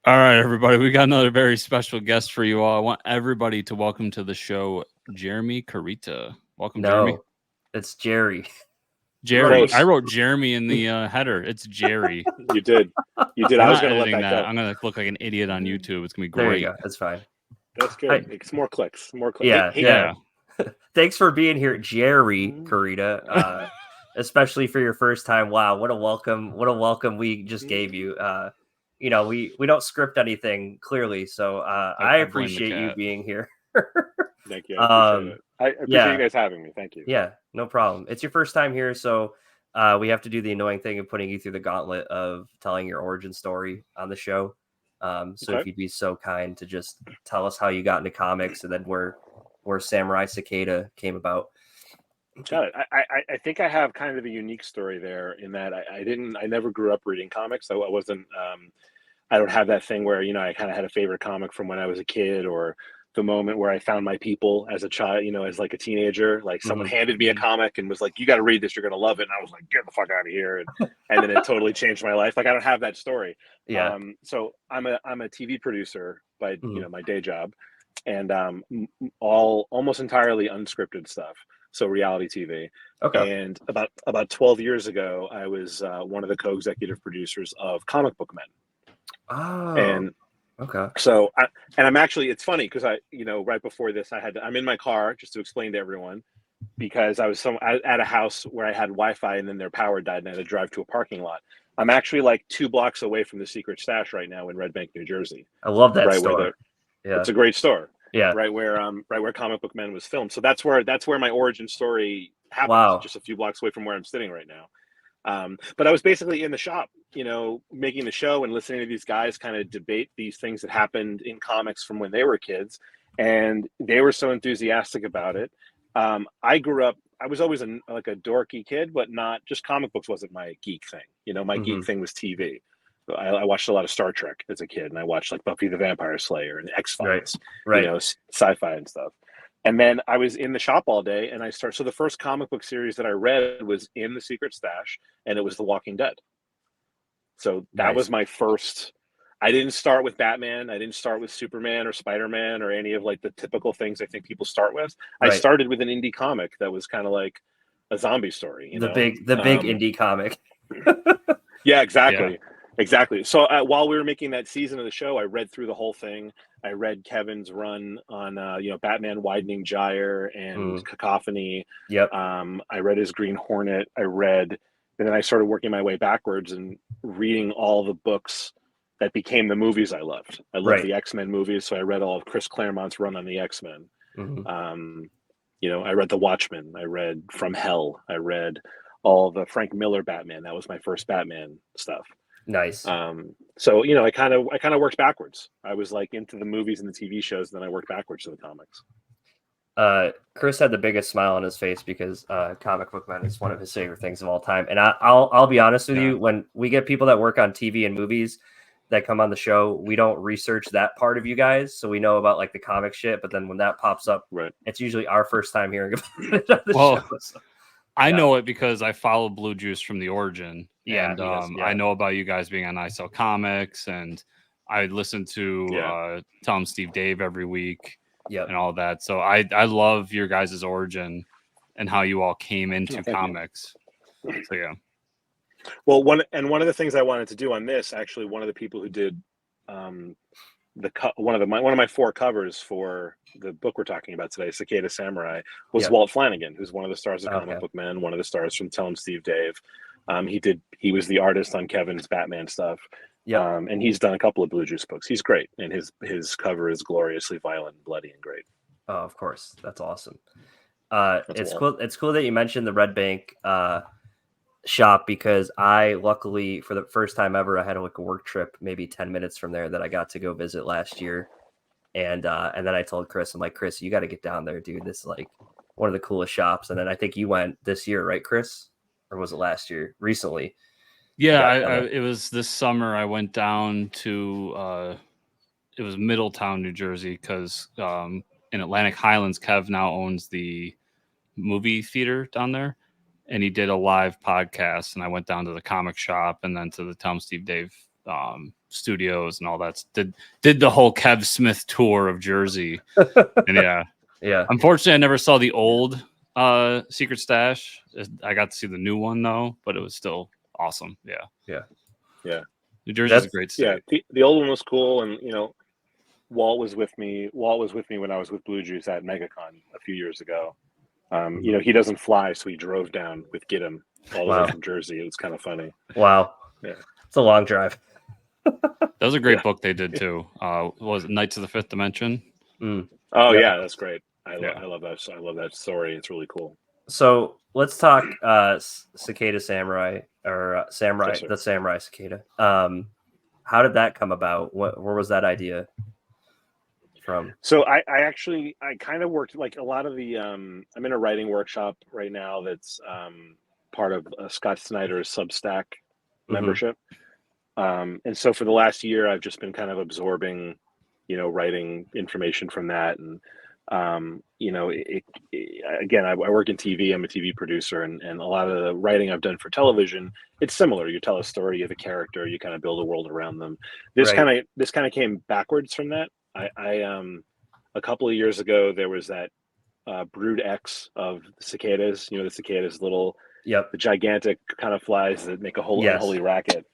All right, everybody. We got another very special guest for you all. I want everybody to welcome to the show Jeremy Carita. Welcome, Jeremy. No, it's Jerry. Jerry. I wrote Jeremy in the header. It's Jerry. You did. You did. We're I was not going to let editing that that. go. I'm going to look like an idiot on YouTube. It's going to be There you great. go. That's fine. That's good. It's more clicks. More clicks. Yeah, Hey, yeah. Thanks for being here, Jerry Carita. Especially for your first time. Wow, what a welcome! What a welcome we just gave you. We don't script anything clearly, so I appreciate you being here. Thank you. I appreciate it. I appreciate you guys having me. Thank you. Yeah, no problem. It's your first time here, so we have to do the annoying thing of putting you through the gauntlet of telling your origin story on the show. So if you'd be so kind to just tell us how you got into comics and then where Samurai Cicada came about. Got it. I think I have kind of a unique story there in that I never grew up reading comics. So I wasn't, I don't have that thing where, I kind of had a favorite comic from when I was a kid, or the moment where I found my people as a child, as like a teenager, like someone handed me a comic and was like, you got to read this, you're going to love it. And I was like, get the fuck out of here. And then it totally changed my life. Like, I don't have that story. Yeah. So I'm a TV producer by, my day job, and almost entirely unscripted stuff. So reality TV. Okay. And about 12 years ago, I was one of the co-executive producers of Comic Book Men. Oh. And okay. So I'm actually, it's funny because right before this, I'm in my car just to explain to everyone, because I was at a house where I had Wi-Fi and then their power died and I had to drive to a parking lot. I'm actually like 2 blocks away from the secret stash right now in Red Bank, New Jersey. I love that store. It's a great store. Yeah. Right where Comic Book Men was filmed. So that's where my origin story happens. Wow. Just a few blocks away from where I'm sitting right now. But I was basically in the shop, making the show and listening to these guys kind of debate these things that happened in comics from when they were kids. And they were so enthusiastic about it. I grew up, I was always a dorky kid, but not just comic books wasn't my geek thing. My geek thing was TV. I watched a lot of Star Trek as a kid, and I watched like Buffy the Vampire Slayer and X-Files, right. Sci-fi and stuff. And then I was in the shop all day, and so the first comic book series that I read was in the secret stash, and it was The Walking Dead. So that was my first. I didn't start with Batman. I didn't start with Superman or Spider-Man or any of like the typical things I think people start with. Right. I started with an indie comic that was kind of like a zombie story. The big indie comic. Yeah, exactly. Yeah. Exactly. So while we were making that season of the show, I read through the whole thing. I read Kevin's run on, Batman Widening Gyre and Cacophony. Yep. I read his Green Hornet. And then I started working my way backwards and reading all the books that became the movies I loved. I loved the X-Men movies, so I read all of Chris Claremont's run on the X-Men. I read The Watchmen. I read From Hell. I read all the Frank Miller Batman. That was my first Batman stuff. Nice. So I kind of worked backwards. I was like into the movies and the TV shows, and then I worked backwards to the comics. Chris had the biggest smile on his face because Comic Book Men is one of his favorite things of all time. And I'll be honest with you, when we get people that work on TV and movies that come on the show, we don't research that part of you guys, so we know about like the comic shit. But then when that pops up, it's usually our first time hearing about it on the show. So. I know it because I follow Blue Juice from the origin. Yeah, and I know about you guys being on I Sell Comics, and I listen to Tell 'em Steve Dave every week, and all that. So I love your guys' origin and how you all came into comics. So yeah. Well, one of the things I wanted to do on this, actually, one of the people who did one of my 4 covers for the book we're talking about today, Cicada Samurai, was Walt Flanagan, who's one of the stars of Comic Book Men, one of the stars from Tell 'em Steve Dave. He was the artist on Kevin's Batman stuff. And he's done a couple of Blue Juice books. He's great, and his cover is gloriously violent, and bloody, and great. Oh, of course, that's awesome. It's cool. It's cool that you mentioned the Red Bank shop, because I luckily, for the first time ever, I had a work trip maybe 10 minutes from there that I got to go visit last year. And then I told Chris, I'm like, Chris, you got to get down there, dude. This is like one of the coolest shops. And then I think you went this year, right, Chris? Or was it last year? Recently? Yeah, it was this summer. I went down to it was Middletown, New Jersey, because in Atlantic Highlands, Kev now owns the movie theater down there. And he did a live podcast, and I went down to the comic shop and then to the Tell 'em Steve Dave studios and all that. Did the whole Kev Smith tour of Jersey. And yeah. Unfortunately, I never saw the old Secret Stash. I got to see the new one though, but it was still awesome. Yeah. New Jersey's a great state. Yeah, the old one was cool, and Walt was with me when I was with Blue Juice at MegaCon a few years ago. He doesn't fly, so he drove down with Gidim all the way from Jersey. It was kind of funny. Wow. Yeah. It's a long drive. That was a great book they did too. Was it Knights of the Fifth Dimension? Oh yeah, that's great. I love that. I love that story. It's really cool. So let's talk Cicada Samurai or Samurai, the Samurai Cicada. How did that come about? Where was that idea from? So I kind of worked like a lot of the I'm in a writing workshop right now that's part of Scott Snyder's Substack membership. And so for the last year I've just been kind of absorbing, writing information from that. And again, I work in TV. I'm a TV producer, and a lot of the writing I've done for television, it's similar. You tell a story, you have a character, you kind of build a world around them. This kind of came backwards from that. I a couple of years ago, there was that Brood X of the cicadas. The cicadas, the gigantic kind of flies that make a whole unholy racket.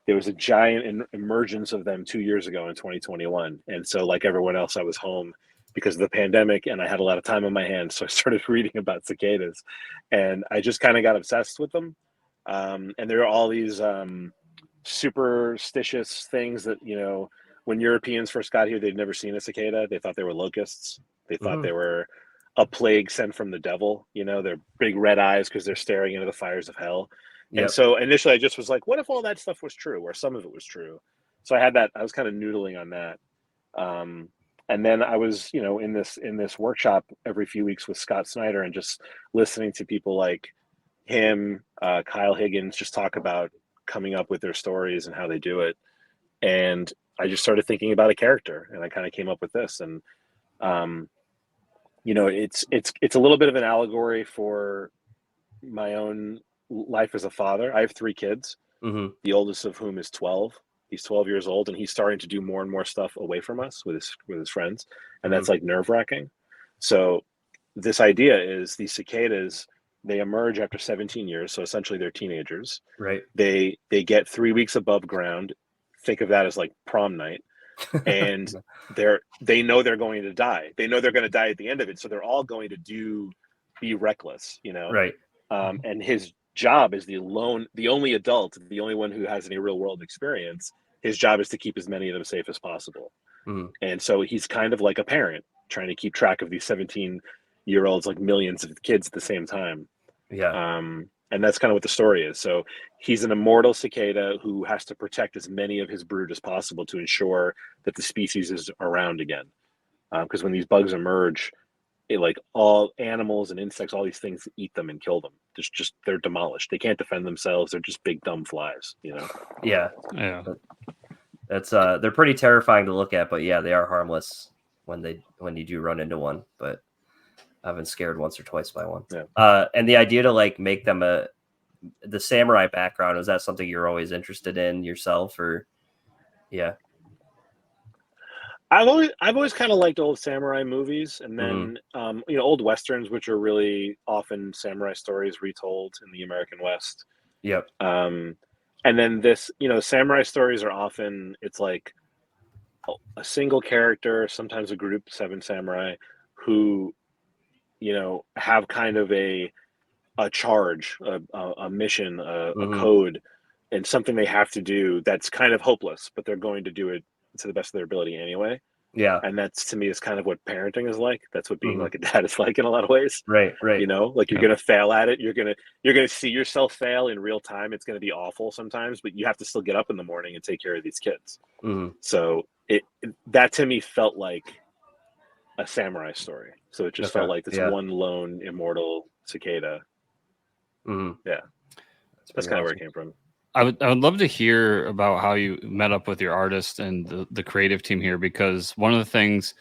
There was a giant emergence of them 2 years ago in 2021. And so like everyone else, I was home because of the pandemic and I had a lot of time on my hands. So I started reading about cicadas and I just kind of got obsessed with them. And there are all these superstitious things that, when Europeans first got here, they'd never seen a cicada. They thought they were locusts. They thought they were a plague sent from the devil. Their big red eyes because they're staring into the fires of hell. And so initially I just was like, what if all that stuff was true or some of it was true? So I was kind of noodling on that. And then I was, in this workshop every few weeks with Scott Snyder and just listening to people like him, Kyle Higgins, just talk about coming up with their stories and how they do it. And I just started thinking about a character and I kind of came up with this. And, it's a little bit of an allegory for my own life as a father. I have 3 kids, the oldest of whom is 12. He's 12 years old and he's starting to do more and more stuff away from us with his friends. And that's like nerve-wracking. So this idea is these cicadas, they emerge after 17 years. So essentially they're teenagers. Right. They get 3 weeks above ground. Think of that as like prom night. And they know they're going to die. They know they're going to die at the end of it. So they're all going to be reckless, Right. And his job is the only adult, the only one who has any real world experience. His job is to keep as many of them safe as possible. And so he's kind of like a parent trying to keep track of these 17-year-olds, like millions of kids at the same time. Yeah. And that's kind of what the story is. So he's an immortal cicada who has to protect as many of his brood as possible to ensure that the species is around again. Because when these bugs emerge, like all animals and insects, all these things eat them and kill them. They're demolished. They can't defend themselves. They're just big dumb flies, Yeah. That's they're pretty terrifying to look at, but yeah, they are harmless when you do run into one. But I've been scared once or twice by one. Yeah. And the idea to like make them the samurai background, was that something you're always interested in yourself, or? Yeah. I've always kind of liked old samurai movies, and then old westerns, which are really often samurai stories retold in the American West. Yep. And then this, samurai stories are often, it's like a single character, sometimes a group, 7 samurai, who, have kind of a charge, a mission, a code, and something they have to do that's kind of hopeless, but they're going to do it to the best of their ability anyway. Yeah. And that's, to me, is kind of what parenting is like. That's what being like a dad is like in a lot of ways. Right. Like you're going to fail at it. You're going to see yourself fail in real time. It's going to be awful sometimes, but you have to still get up in the morning and take care of these kids. So that to me felt like a samurai story. So it just felt like this one lone immortal cicada. Yeah. That's kind of where it came from. I would love to hear about how you met up with your artist and the creative team here, because one of the things,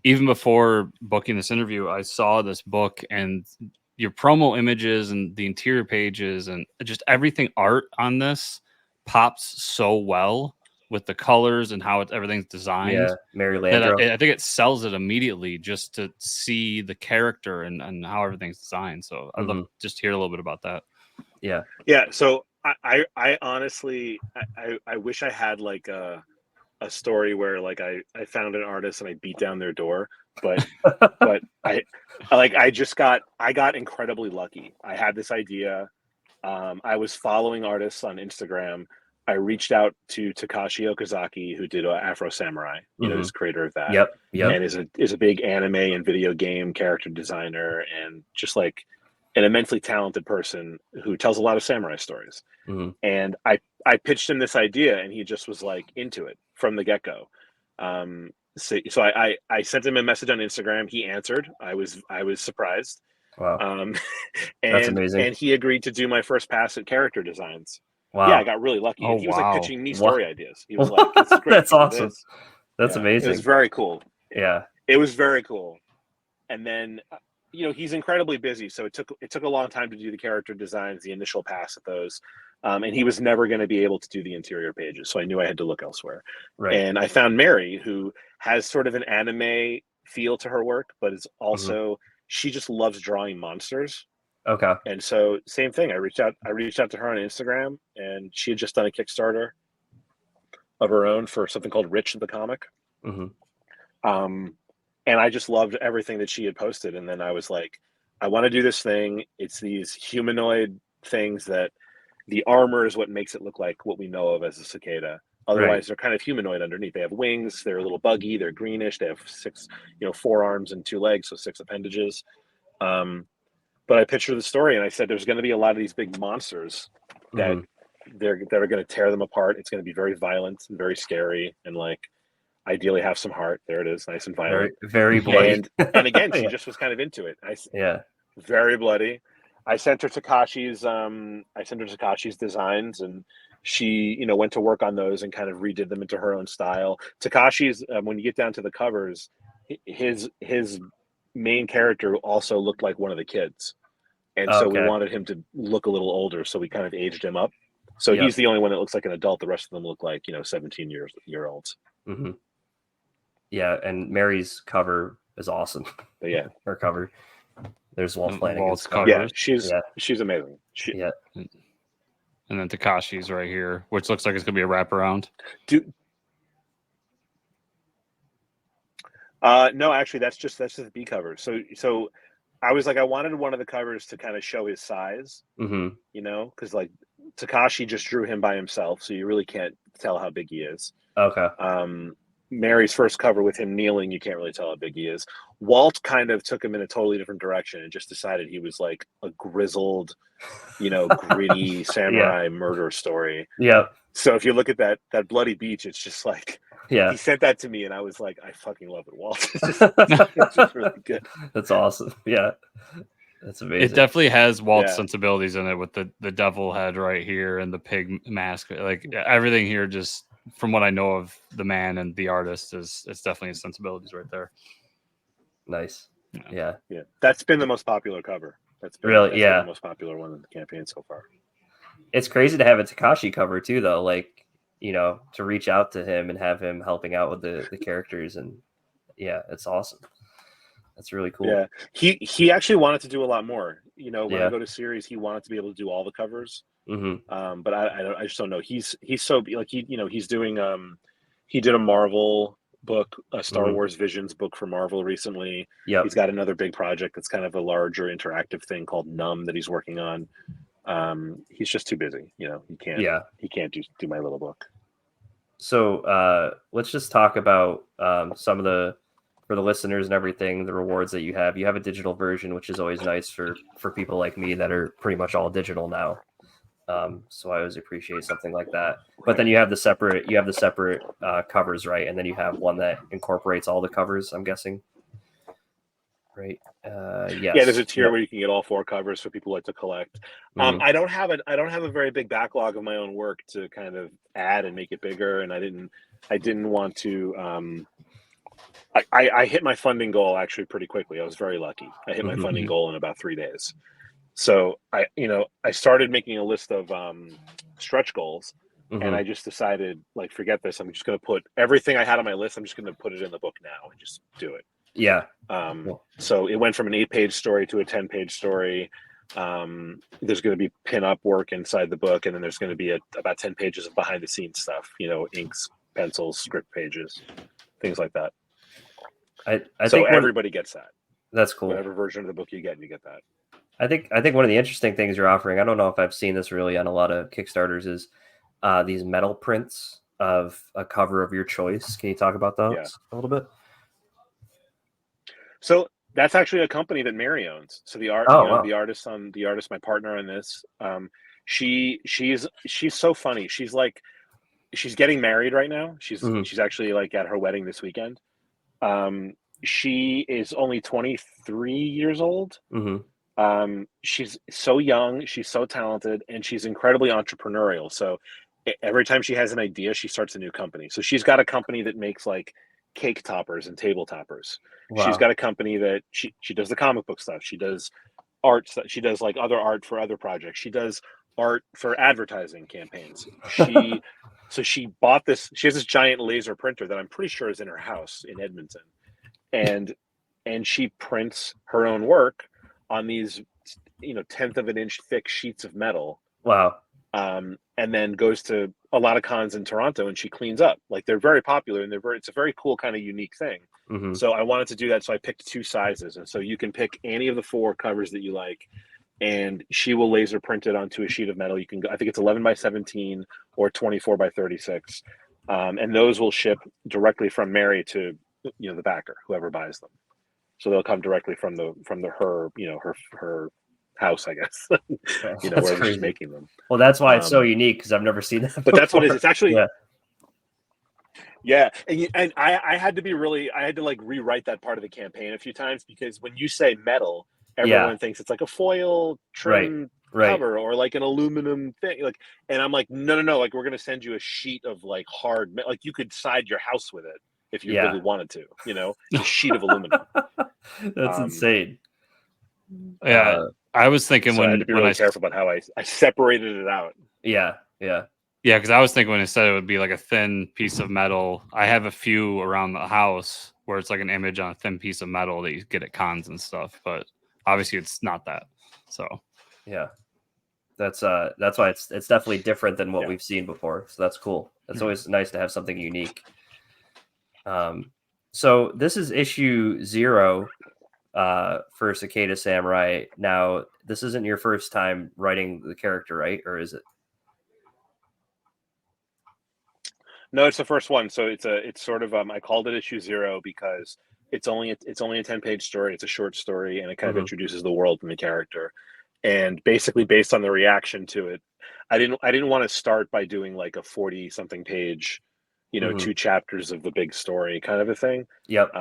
even before booking this interview, I saw this book and your promo images and the interior pages and just everything art on this pops so well. with the colors and how everything's designed. Yeah, Mary Landro. I think it sells it immediately just to see the character and how everything's designed. So I'd love just to hear a little bit about that. Yeah. Yeah. So I honestly, I wish I had like a story where like I found an artist and I beat down their door, but I got incredibly lucky. I had this idea. I was following artists on Instagram. I reached out to Takashi Okazaki, who did Afro Samurai, you know, who's creator of that. Yep. And is a big anime and video game character designer, and just like an immensely talented person who tells a lot of samurai stories. And I pitched him this idea, and he just was like into it from the get-go. So I sent him a message on Instagram. He answered. I was surprised. Wow. That's amazing. And he agreed to do my first pass at character designs. Wow. Yeah, I got really lucky. Oh, he was like pitching me story ideas. He was Wow. like, "This is great." That's awesome. That's amazing. It was very cool. Yeah. It was very cool. And then, you know, he's incredibly busy, so it took a long time to do the character designs, the initial pass at those. And he was never going to be able to do the interior pages, so I knew I had to look elsewhere. Right. And I found Mary, who has sort of an anime feel to her work, but is also she just loves drawing monsters. Okay. And so same thing. I reached out to her on Instagram, and she had just done a Kickstarter of her own for something called Rich the Comic. And I just loved everything that she had posted. And then I was like, I want to do this thing. It's these humanoid things that the armor is what makes it look like what we know of as a cicada. Otherwise, they're kind of humanoid underneath. They have wings. They're a little buggy. They're greenish. They have 4 arms and 2 legs, so 6 appendages. But I pictured the story, and I said, there's going to be a lot of these big monsters that that are going to tear them apart. It's going to be very violent and very scary, and like ideally have some heart. There it is, nice and violent, very bloody. And again, she just was kind of into it. Very bloody. I sent her Takashi's designs, and she went to work on those and kind of redid them into her own style. Takashi's when you get down to the covers, his main character also looked like one of the kids, and so we wanted him to look a little older, so we kind of aged him up. So he's the only one that looks like an adult. The rest of them look like 17-year-olds. Yeah, and Mary's cover is awesome. But yeah, her cover. There's Walt Flanagan's cover. Yeah, she's amazing. And then Takashi's right here, which looks like it's gonna be a wraparound. No, actually, that's just the B cover. So I was like, I wanted one of the covers to kind of show his size, because like Takashi just drew him by himself, so you really can't tell how big he is. Okay. Mary's first cover with him kneeling, you can't really tell how big he is. Walt kind of took him in a totally different direction and just decided he was like a grizzled, gritty samurai murder story. Yeah. So if you look at that bloody beach, it's just like, he sent that to me, and I was like, I fucking love it, Walt. It's just really good. That's awesome. Yeah. That's amazing. It definitely has Walt's sensibilities in it with the devil head right here and the pig mask. Like everything here, just from what I know of the man and the artist, it's definitely his sensibilities right there. Nice. Yeah. That's been the most popular cover. That's been the most popular one in the campaign so far. It's crazy to have a Takashi cover too, though. Like, to reach out to him and have him helping out with the characters, and it's awesome. That's really cool. Yeah, he actually wanted to do a lot more. When I go to series, he wanted to be able to do all the covers. But I just don't know. He's so like he's doing he did a Marvel book, a Star Wars Visions book for Marvel recently. Yeah, he's got another big project that's kind of a larger interactive thing called Numb that he's working on. He's just too busy. He can't do my little book. So let's just talk about some of for the listeners and everything, the rewards that you have. You have a digital version, which is always nice for people like me that are pretty much all digital now. So I always appreciate something like that. But then you have the separate covers, right? And then you have one that incorporates all the covers, I'm guessing. Right. Yes. Yeah, there's a tier where you can get all 4 covers for people who like to collect. I don't have a very big backlog of my own work to kind of add and make it bigger, and I didn't want to. I hit my funding goal actually pretty quickly. I was very lucky. I hit my funding goal in about 3 days. So I started making a list of stretch goals, And I just decided, like, forget this. I'm just going to put everything I had on my list. I'm just going to put it in the book now and just do it. Yeah. So it went from an 8-page story to a 10-page story. There's going to be pin-up work inside the book, and then there's going to be about 10 pages of behind-the-scenes stuff. Inks, pencils, script pages, things like that. I so think everybody gets that. That's cool. Whatever version of the book you get that. I think one of the interesting things you're offering, I don't know if I've seen this really on a lot of Kickstarters, is these metal prints of a cover of your choice. Can you talk about those a little bit? So that's actually a company that Mary owns. So the the artist, my partner on this, she's so funny. She's getting married right now. She's actually like at her wedding this weekend. She is only 23 years old. She's so young, she's so talented, and she's incredibly entrepreneurial. So every time she has an idea, she starts a new company. So she's got a company that makes like cake toppers and table toppers. Wow. She's got a company that she does the comic book stuff. She does art stuff. She does like other art for other projects. She does art for advertising campaigns. So she bought this. She has this giant laser printer that I'm pretty sure is in her house in Edmonton, and she prints her own work on these 1/10 of an inch thick sheets of metal. Wow. And then goes to a lot of cons in Toronto, and she cleans up. Like, they're very popular, and it's a very cool kind of unique thing. So I wanted to do that, so I picked 2 sizes, and so you can pick any of the 4 covers that you like, and she will laser print it onto a sheet of metal. You can go, I think it's 11 by 17 or 24 by 36, and those will ship directly from Mary to the backer, whoever buys them. So they'll come directly from her house, I guess. Where she's making them. Well, that's why it's so unique, because I've never seen that before. But that's what it is. It's actually and I had to like rewrite that part of the campaign a few times, because when you say metal, everyone thinks it's like a foil trim cover or like an aluminum thing. Like, and I'm like, no, like, we're gonna send you a sheet of like hard, like, you could side your house with it if you really wanted to. A sheet of aluminum. That's insane. Yeah. I was thinking I had to be really careful about how I separated it out. Yeah, because I was thinking when it said it would be like a thin piece of metal. I have a few around the house where it's like an image on a thin piece of metal that you get at cons and stuff, but obviously it's not that. So yeah, that's why it's definitely different than what we've seen before. So that's cool. It's always nice to have something unique. So this is issue 0 for Cicada Samurai. Now, this isn't your first time writing the character, right? Or is it? No, it's the first one. So it's sort of I called it issue 0 because it's only a 10-page story. It's a short story, and it kind of introduces the world and the character. And basically, based on the reaction to it, I didn't want to start by doing like a 40-something page, 2 chapters of the big story kind of a thing. Yep.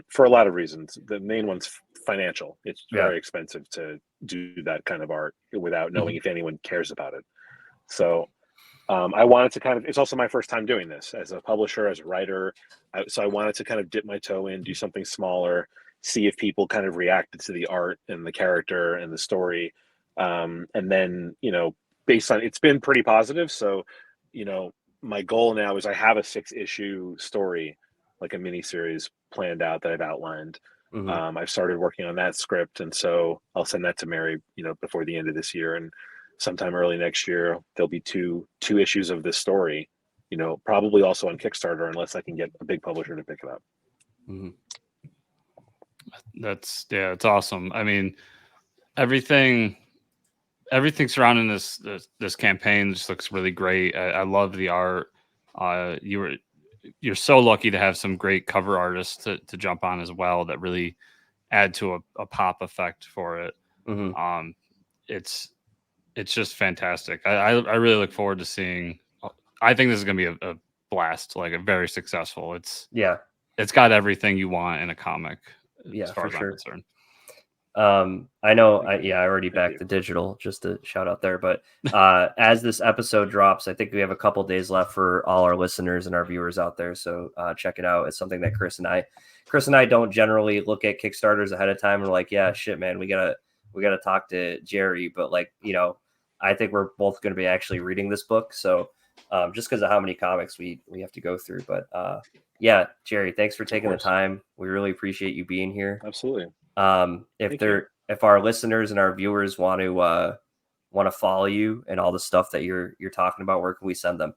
For a lot of reasons. The main one's financial. It's very expensive to do that kind of art without knowing if anyone cares about it. So I wanted to it's also my first time doing this as a publisher, as a writer. So I wanted to kind of dip my toe in, do something smaller, see if people kind of reacted to the art and the character and the story. And then, based on, it's been pretty positive. So, my goal now is I have a 6-issue story, like a mini series planned out that I've outlined. I've started working on that script, and so I'll send that to Mary, before the end of this year, and sometime early next year there'll be two issues of this story, probably also on Kickstarter, unless I can get a big publisher to pick it up. It's awesome. I mean, everything surrounding this campaign just looks really great. I love the art. You're so lucky to have some great cover artists to jump on as well that really add to a pop effect for it. It's just fantastic. I really look forward to seeing. I think this is going to be a blast, like a very successful. It's got everything you want in a comic. As far as I'm concerned. I know. I already backed the digital, just to shout out there. But as this episode drops, I think we have a couple days left for all our listeners and our viewers out there. So check it out. It's something that Chris and I don't generally look at Kickstarters ahead of time. We're like, yeah, shit, man, we gotta talk to Jerry. But I think we're both going to be actually reading this book. So just because of how many comics we have to go through. But yeah, Jerry, thanks for taking the time. We really appreciate you being here. Absolutely. If our listeners and our viewers want to follow you and all the stuff that you're talking about, where can we send them?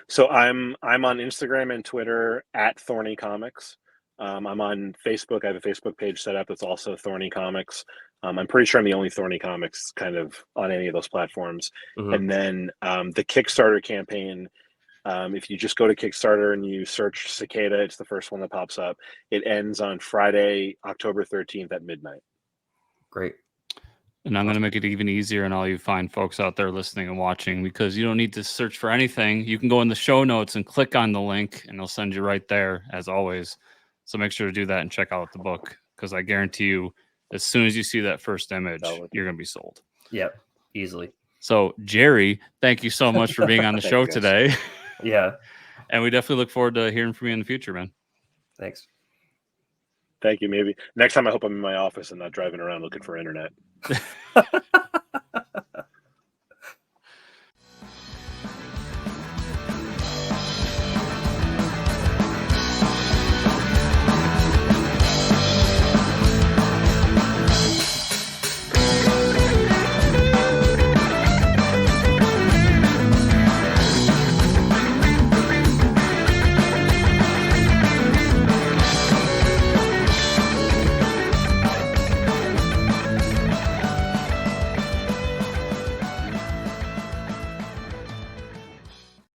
So I'm on Instagram and Twitter at Thorny Comics. I'm on Facebook. I have a Facebook page set up that's also Thorny Comics. I'm pretty sure I'm the only Thorny Comics kind of on any of those platforms. Mm-hmm. And then the Kickstarter campaign, if you just go to Kickstarter and you search Cicada, it's the first one that pops up. It ends on Friday, October 13th at midnight. Great. And I'm going to make it even easier on all you fine folks out there listening and watching, because you don't need to search for anything. You can go in the show notes and click on the link, and it'll send you right there, as always. So make sure to do that and check out the book, because I guarantee you, as soon as you see that first image, you're going to be sold. Yep, easily. So, Jerry, thank you so much for being on the show today. Yeah. And we definitely look forward to hearing from you in the future, man. Thanks. Thank you. Maybe next time I hope I'm in my office and not driving around looking for internet.